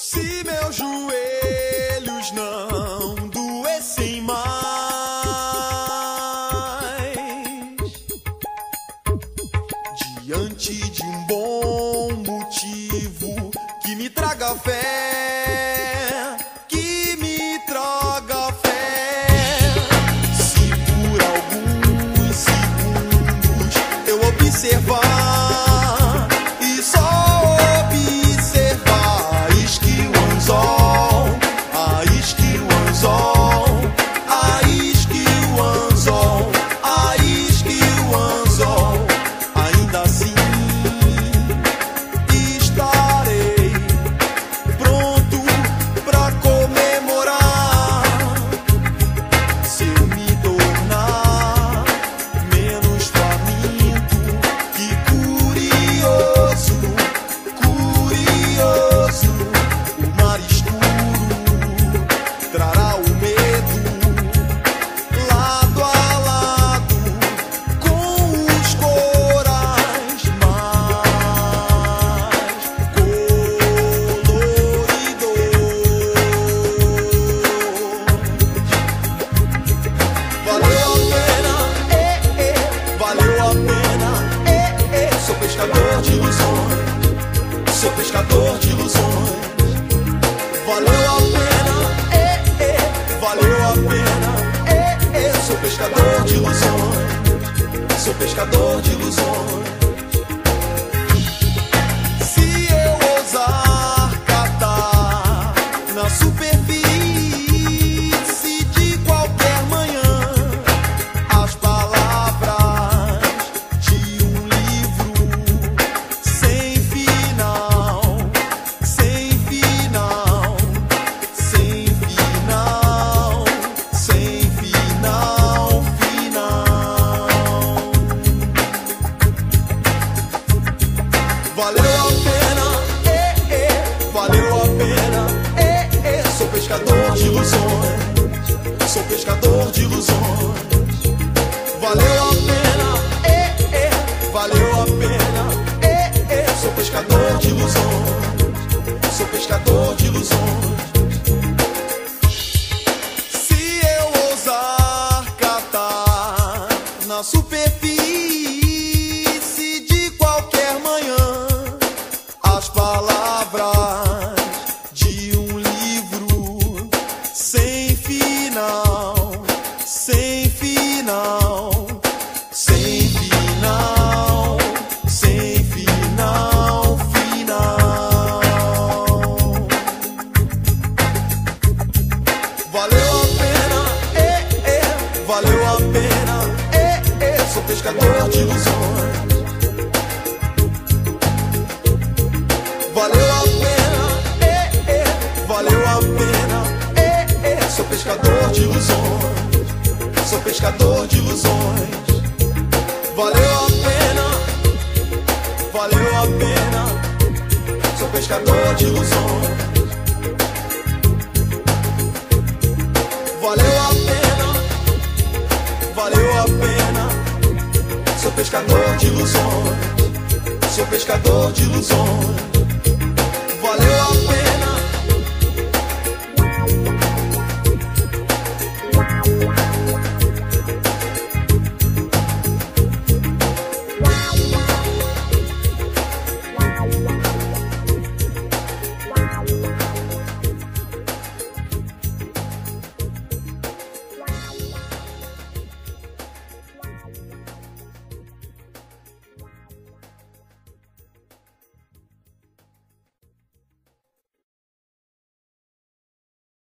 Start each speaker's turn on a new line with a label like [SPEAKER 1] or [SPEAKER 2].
[SPEAKER 1] Se meus joelhos não doessem mais, diante de um bom motivo que me traga fé, que me traga fé. Se por alguns segundos eu observar sou pescador de ilusões. Valeu a pena, valeu a pena, sou pescador de ilusões, sou pescador de ilusões. Se eu ousar catar na superfície de qualquer manhã as palavras de um livro sem final, sem final, sem final, sem final, final. Valeu a pena, valeu a pena, sou pescador de ilusões, sou pescador de ilusões. Valeu a pena, valeu a pena, sou pescador de ilusões, sou pescador de ilusões. Se eu ousar catar na superfície de qualquer manhã as palavras de um livro sem final, sem final, sem final, sem final, final. Valeu a pena, valeu a pena, sou pescador de ilusões. Valeu a pena, valeu a pena, sou pescador de ilusões, sou pescador de ilusões. Valeu a pena, valeu a pena, sou pescador de ilusões. Valeu a pena, valeu a pena, sou pescador de ilusões, sou pescador de ilusões.